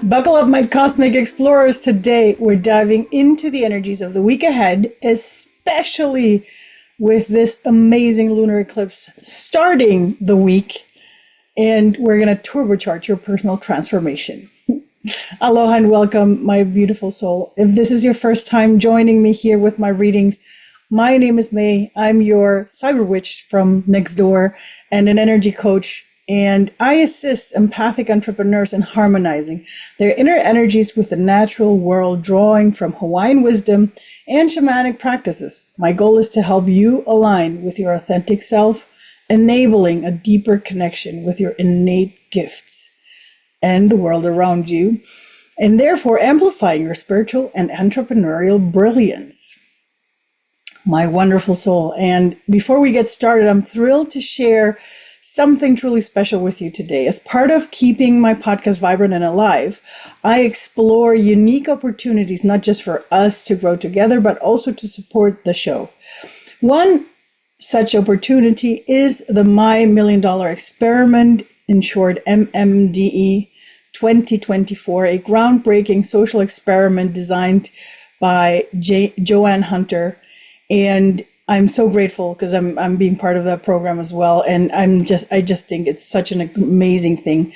Buckle up, my cosmic explorers. Today, we're diving into the energies of the week ahead, especially with this amazing lunar eclipse starting the week. And we're going to turbocharge your personal transformation. Aloha and welcome, my beautiful soul. If this is your first time joining me here with my readings, my name is May. I'm your cyber witch from next door and an energy coach. And I assist empathic entrepreneurs in harmonizing their inner energies with the natural world, drawing from Hawaiian wisdom and shamanic practices. My goal is to help you align with your authentic self, enabling a deeper connection with your innate gifts and the world around you, and therefore amplifying your spiritual and entrepreneurial brilliance. My wonderful soul. And before we get started, I'm thrilled to share something truly special with you today. As part of keeping my podcast vibrant and alive, I explore unique opportunities, not just for us to grow together, but also to support the show. One such opportunity is the My Million Dollar Experiment, in short MMDE 2024, a groundbreaking social experiment designed by Joanne Hunter. And I'm so grateful because I'm being part of that program as well. And I just think it's such an amazing thing.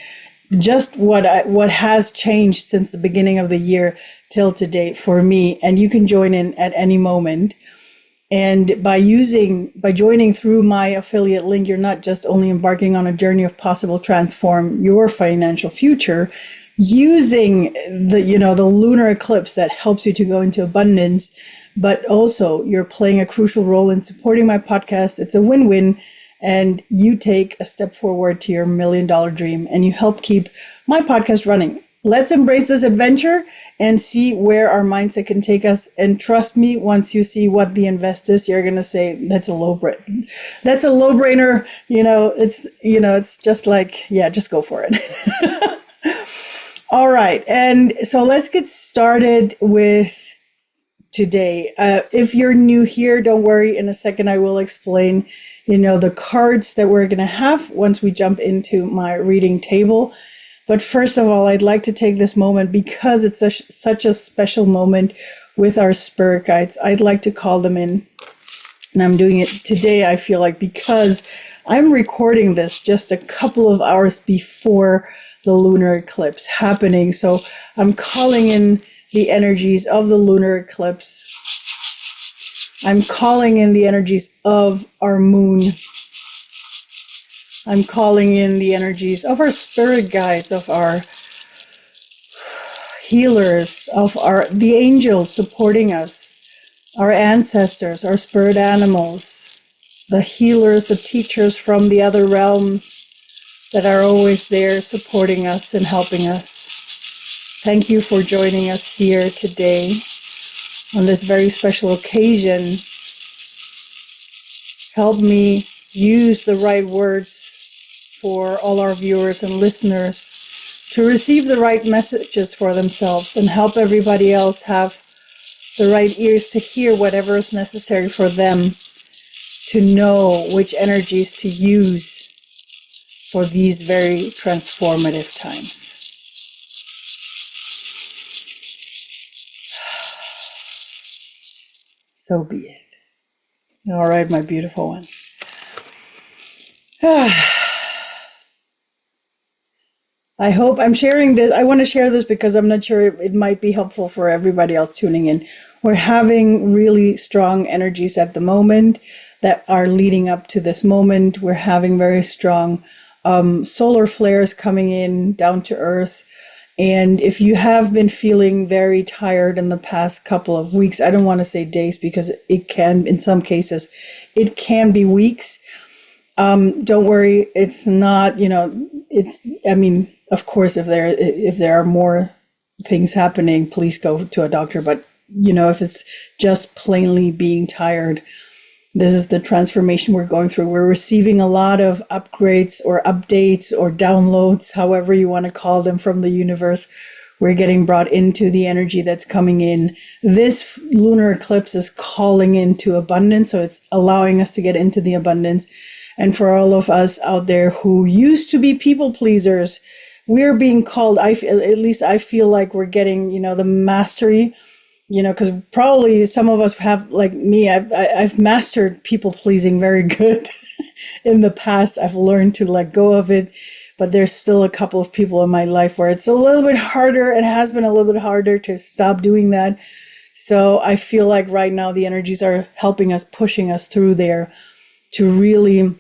Just what has changed since the beginning of the year till today for me. And you can join in at any moment. And by joining through my affiliate link, you're not just only embarking on a journey of possible transform your financial future, using the lunar eclipse that helps you to go into abundance, but also you're playing a crucial role in supporting my podcast. It's a win-win, and you take a step forward to your $1 million dream, and you help keep my podcast running. Let's embrace this adventure and see where our mindset can take us. And trust me, once you see what the invest is, you're going to say, that's a low brainer. That's a low brainer. It's just like, yeah, just go for it. All right. And so let's get started with today. If you're new here, don't worry. In a second, I will explain, the cards that we're going to have once we jump into my reading table. But first of all, I'd like to take this moment because it's such a special moment with our spirit guides. I'd like to call them in, and I'm doing it today, I feel like, because I'm recording this just a couple of hours before the lunar eclipse happening. So I'm calling in the energies of the lunar eclipse. I'm calling in the energies of our moon. I'm calling in the energies of our spirit guides, of our healers, of the angels supporting us, our ancestors, our spirit animals, the healers, the teachers from the other realms that are always there supporting us and helping us. Thank you for joining us here today on this very special occasion. Help me use the right words for all our viewers and listeners to receive the right messages for themselves, and help everybody else have the right ears to hear whatever is necessary for them to know which energies to use for these very transformative times. So be it. All right, my beautiful one. I hope I'm sharing this. I want to share this because I'm not sure it might be helpful for everybody else tuning in. We're having really strong energies at the moment that are leading up to this moment. We're having very strong solar flares coming in down to earth. And if you have been feeling very tired in the past couple of weeks, I don't want to say days because it can, in some cases, it can be weeks. Don't worry. It's not, of course, if there are more things happening, please go to a doctor. But, if it's just plainly being tired, this is the transformation we're going through. We're receiving a lot of upgrades or updates or downloads, however you want to call them, from the universe. We're getting brought into the energy that's coming in. This lunar eclipse is calling into abundance, so it's allowing us to get into the abundance. And for all of us out there who used to be people pleasers, we're being called, at least I feel like we're getting, the mastery, because probably some of us have, like me, I've mastered people pleasing very good in the past. I've learned to let go of it, but there's still a couple of people in my life where it's a little bit harder. It has been a little bit harder to stop doing that. So I feel like right now the energies are helping us, pushing us through there to really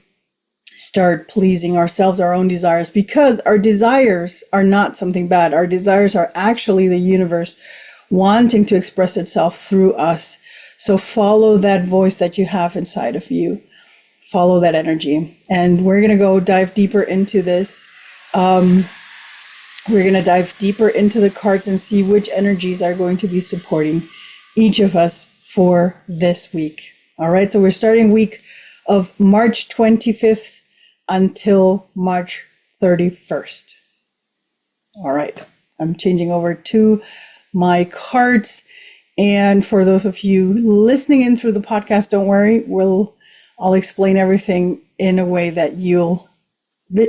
start pleasing ourselves, our own desires, because our desires are not something bad. Our desires are actually the universe wanting to express itself through us. So follow that voice that you have inside of you. Follow that energy. And we're going to go dive deeper into this. We're going to dive deeper into the cards and see which energies are going to be supporting each of us for this week. All right. So we're starting week of March 25th until March 31st. All right. I'm changing over to my cards. And for those of you listening in through the podcast, don't worry. I'll explain everything in a way that you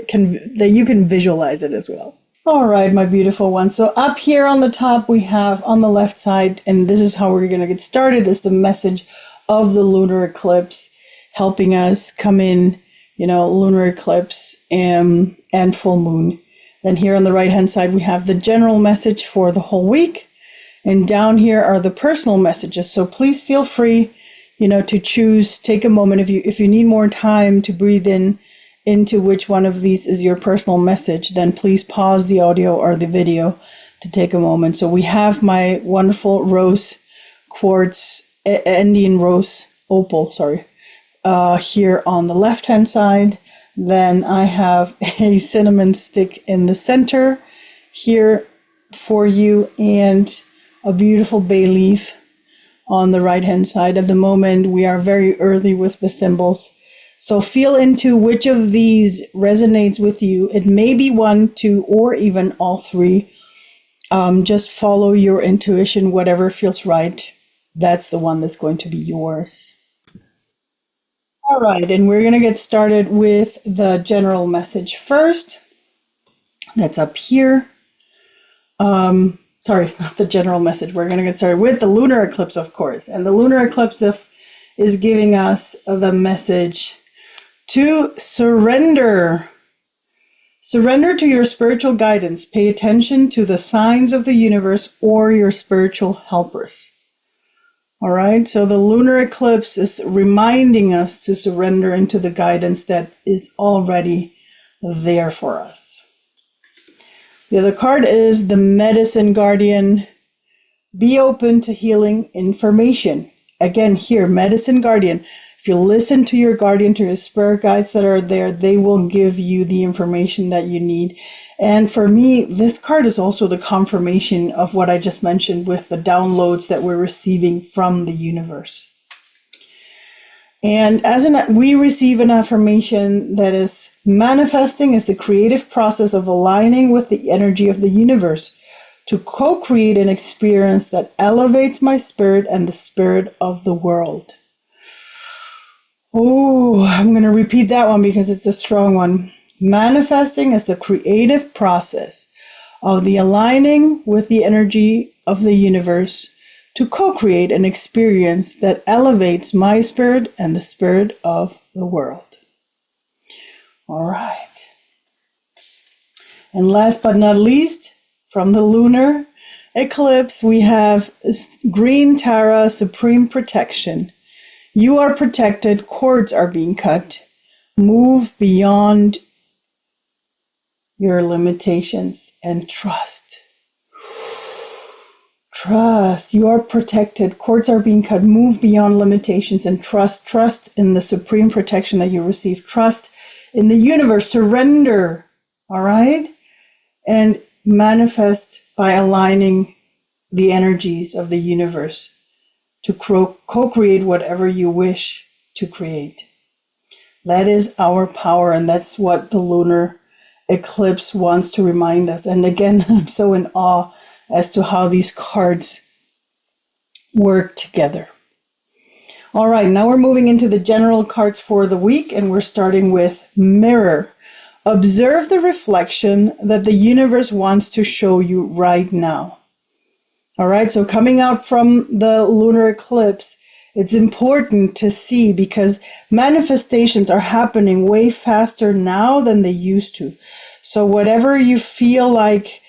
can visualize it as well. All right, my beautiful ones. So up here on the top, we have on the left side, and this is how we're going to get started, is the message of the lunar eclipse, helping us come in, lunar eclipse and full moon. Then here on the right-hand side, we have the general message for the whole week. And down here are the personal messages. So please feel free, to choose, take a moment. If you need more time to breathe into which one of these is your personal message, then please pause the audio or the video to take a moment. So we have my wonderful rose quartz, Indian rose opal, here on the left-hand side. Then I have a cinnamon stick in the center here for you, and a beautiful bay leaf on the right-hand side. At the moment, we are very early with the symbols. So feel into which of these resonates with you. It may be 1, 2, or even all 3. Just follow your intuition, whatever feels right. That's the one that's going to be yours. All right, and we're going to get started with the general message first. That's up here. Sorry, not the general message. We're going to get started with the lunar eclipse, of course. And the lunar eclipse is giving us the message to surrender. Surrender to your spiritual guidance. Pay attention to the signs of the universe or your spiritual helpers. All right, so the lunar eclipse is reminding us to surrender into the guidance that is already there for us. The other card is the Medicine Guardian. Be open to healing information. Again, here, Medicine Guardian. If you listen to your guardian, to your spirit guides that are there, they will give you the information that you need. And for me, this card is also the confirmation of what I just mentioned with the downloads that we're receiving from the universe. And we receive an affirmation that is manifesting is the creative process of aligning with the energy of the universe to co-create an experience that elevates my spirit and the spirit of the world. Oh, I'm going to repeat that one because it's a strong one. Manifesting is the creative process of the aligning with the energy of the universe to co-create an experience that elevates my spirit and the spirit of the world. All right. And last but not least, from the lunar eclipse, we have Green Tara, Supreme Protection. You are protected. Cords are being cut. Move beyond your limitations and trust. Trust. You are protected. Cords are being cut. Move beyond limitations and trust. Trust in the supreme protection that you receive. Trust in the universe. Surrender. All right? And manifest by aligning the energies of the universe to co-create whatever you wish to create. That is our power, and that's what the lunar eclipse wants to remind us. And again, I'm so in awe as to how these cards work together. All right, now we're moving into the general cards for the week, and we're starting with Mirror. Observe the reflection that the universe wants to show you right now. All right, so coming out from the lunar eclipse, it's important to see because manifestations are happening way faster now than they used to. So whatever you feel like,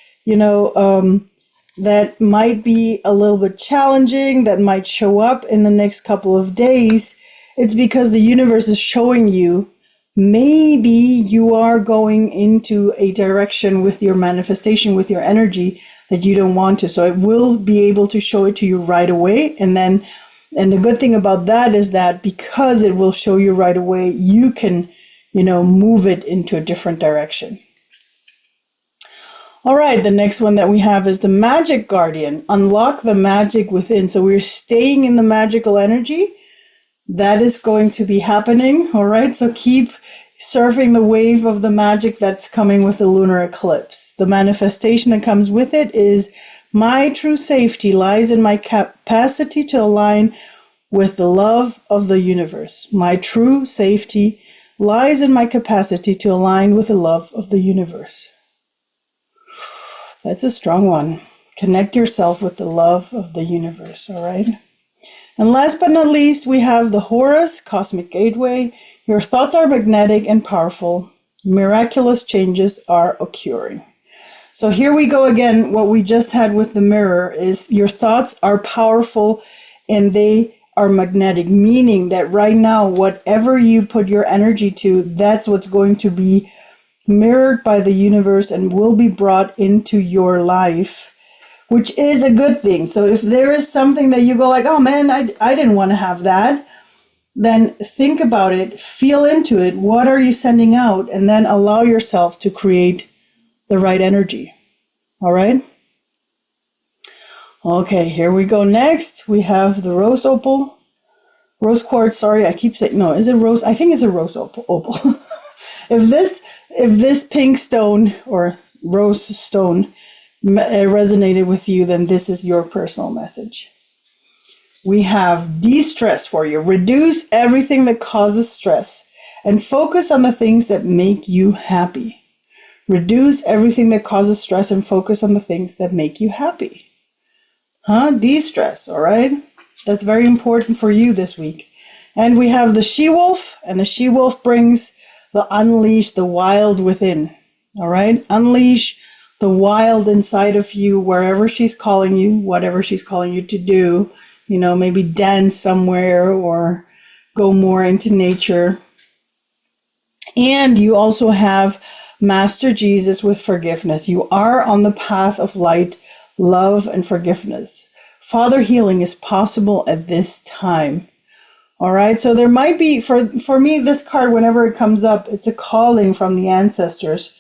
that might be a little bit challenging, that might show up in the next couple of days, it's because the universe is showing you maybe you are going into a direction with your manifestation, with your energy that you don't want to. So it will be able to show it to you right away. And the good thing about that is that because it will show you right away, you can, move it into a different direction. All right, the next one that we have is the Magic Guardian. Unlock the magic within. So we're staying in the magical energy. That is going to be happening. All right, so keep surfing the wave of the magic that's coming with the lunar eclipse. The manifestation that comes with it is my true safety lies in my capacity to align with the love of the universe. My true safety lies in my capacity to align with the love of the universe. That's a strong one. Connect yourself with the love of the universe, all right? And last but not least, we have the Horus Cosmic Gateway. Your thoughts are magnetic and powerful. Miraculous changes are occurring. So here we go again. What we just had with the mirror is your thoughts are powerful and they are magnetic, meaning that right now, whatever you put your energy to, that's what's going to be mirrored by the universe and will be brought into your life, which is a good thing. So if there is something that you go like, oh man, I didn't want to have that, then think about it, feel into it. What are you sending out? And then allow yourself to create the right energy. All right? Okay, here we go. Next, we have the rose quartz. Sorry, I keep saying, no, is it rose? I think it's a rose opal. If this pink stone or rose stone resonated with you, then this is your personal message. We have de-stress for you. Reduce everything that causes stress and focus on the things that make you happy. Reduce everything that causes stress and focus on the things that make you happy. De-stress, all right? That's very important for you this week. And we have the she-wolf, and the she-wolf brings the unleash the wild within, all right? Unleash the wild inside of you, wherever she's calling you, whatever she's calling you to do, maybe dance somewhere or go more into nature. And you also have Master Jesus with forgiveness. You are on the path of light, love, and forgiveness. Father healing is possible at this time. All right, so there might be, for me, this card, whenever it comes up, it's a calling from the ancestors,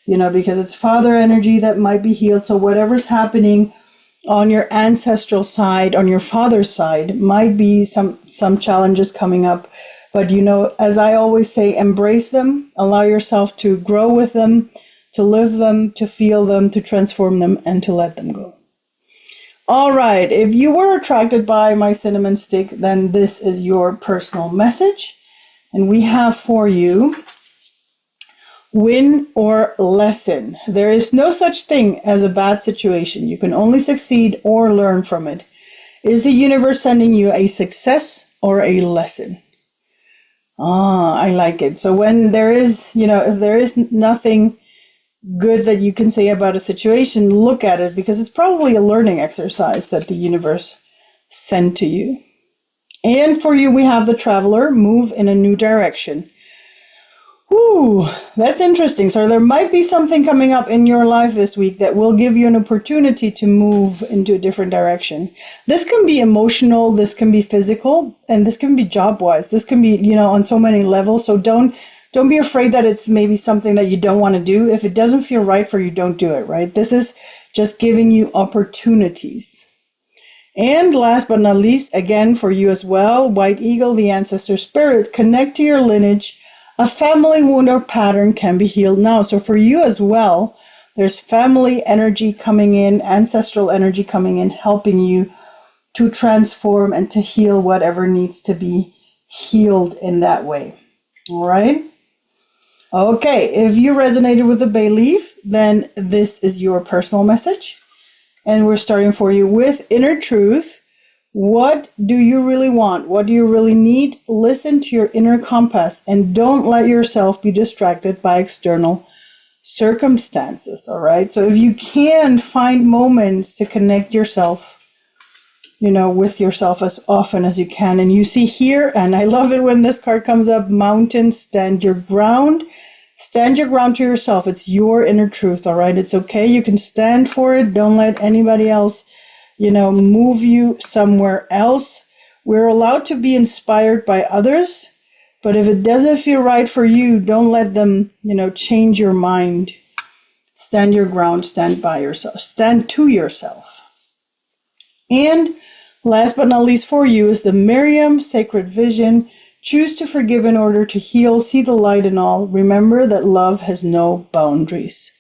because it's father energy that might be healed. So whatever's happening on your ancestral side, on your father's side, might be some challenges coming up. But, as I always say, embrace them, allow yourself to grow with them, to live them, to feel them, to transform them, and to let them go. All right, if you were attracted by my cinnamon stick, then this is your personal message. And we have for you, win or lesson. There is no such thing as a bad situation. You can only succeed or learn from it. Is the universe sending you a success or a lesson? I like it. So when there is, if there is nothing good that you can say about a situation, look at it, because it's probably a learning exercise that the universe sent to you. And for you, we have the Traveler, move in a new direction. Ooh, that's interesting. So there might be something coming up in your life this week that will give you an opportunity to move into a different direction. This can be emotional, this can be physical, and this can be job-wise. This can be, on so many levels. So don't be afraid that it's maybe something that you don't want to do. If it doesn't feel right for you, don't do it, right? This is just giving you opportunities. And last but not least, again, for you as well, White Eagle, the ancestor spirit, connect to your lineage. A family wound or pattern can be healed now. So for you as well, there's family energy coming in, ancestral energy coming in, helping you to transform and to heal whatever needs to be healed in that way. All right? Okay, if you resonated with the bay leaf, then this is your personal message. And we're starting for you with inner truth. What do you really want? What do you really need? Listen to your inner compass and don't let yourself be distracted by external circumstances, all right? So if you can find moments to connect yourself, with yourself as often as you can. And you see here, and I love it when this card comes up, mountain, stand your ground. Stand your ground to yourself. It's your inner truth, all right? It's okay. You can stand for it. Don't let anybody else, move you somewhere else. We're allowed to be inspired by others, but if it doesn't feel right for you, don't let them, change your mind. Stand your ground, stand by yourself, stand to yourself. And last but not least for you is the Miriam Sacred Vision. Choose to forgive in order to heal. See the light in all. Remember that love has no boundaries.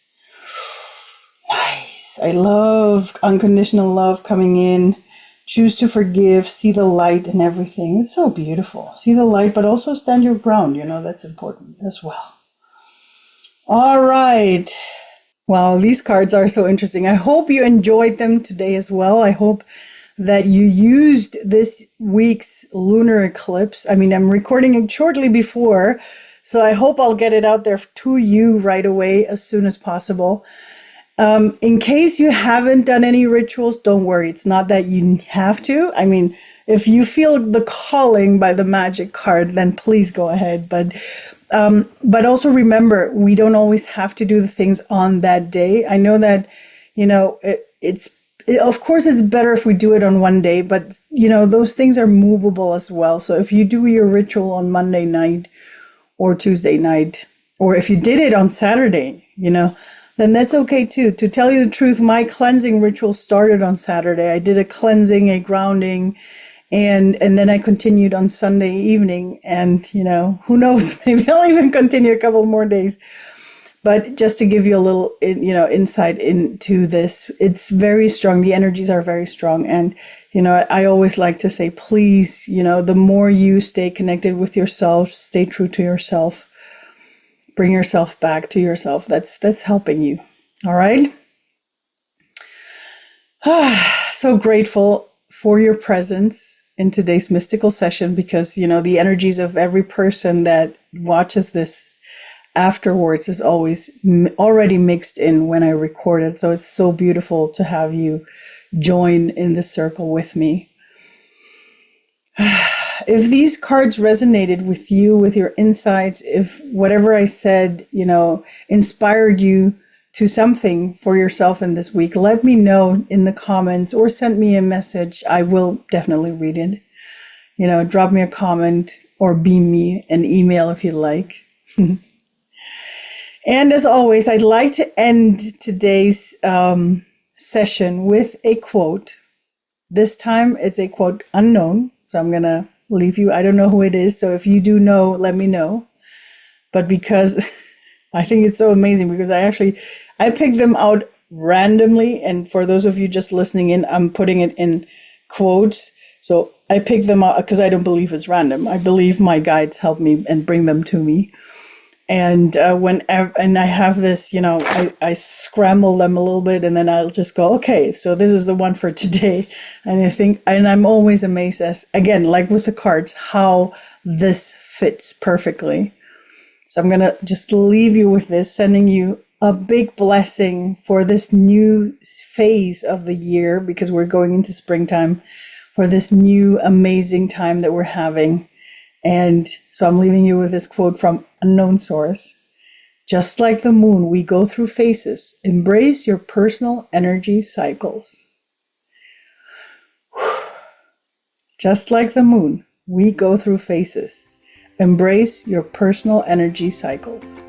Nice. I love unconditional love coming in. Choose to forgive. See the light in everything. It's so beautiful. See the light, but also stand your ground. That's important as well. All right. Wow, these cards are so interesting. I hope you enjoyed them today as well. I hope that you used this week's lunar eclipse. I mean, I'm recording it shortly before, so I hope I'll get it out there to you right away as soon as possible. In case you haven't done any rituals, don't worry. It's not that you have to. I mean, if you feel the calling by the magic card, then please go ahead. But also remember, we don't always have to do the things on that day. I know that, of course, it's better if we do it on one day, but, those things are movable as well. So if you do your ritual on Monday night or Tuesday night, or if you did it on Saturday, then that's okay too. To tell you the truth, my cleansing ritual started on Saturday. I did a cleansing, a grounding, and then I continued on Sunday evening. And, who knows, maybe I'll even continue a couple more days. But just to give you a little, insight into this, it's very strong. The energies are very strong. And, I always like to say, please, the more you stay connected with yourself, stay true to yourself, bring yourself back to yourself. That's helping you. All right. So grateful for your presence in today's mystical session because, the energies of every person that watches this afterwards is always already mixed in when I record it. So it's so beautiful to have you join in this circle with me. If these cards resonated with you, with your insights, if whatever I said, inspired you to something for yourself in this week, let me know in the comments or send me a message. I will definitely read it. Drop me a comment or beam me an email if you like. And as always, I'd like to end today's session with a quote. This time it's a quote unknown. So I'm going to leave you. I don't know who it is. So if you do know, let me know. But because I think it's so amazing because I picked them out randomly. And for those of you just listening in, I'm putting it in quotes. So I picked them out because I don't believe it's random. I believe my guides help me and bring them to me. And and I have this, I scramble them a little bit and then I'll just go, okay, so this is the one for today. And I'm always amazed again, like with the cards, how this fits perfectly. So I'm going to just leave you with this, sending you a big blessing for this new phase of the year because we're going into springtime, for this new amazing time that we're having. And so I'm leaving you with this quote from unknown source. Just like the moon, we go through phases. Embrace your personal energy cycles. Just like the moon, we go through phases. Embrace your personal energy cycles.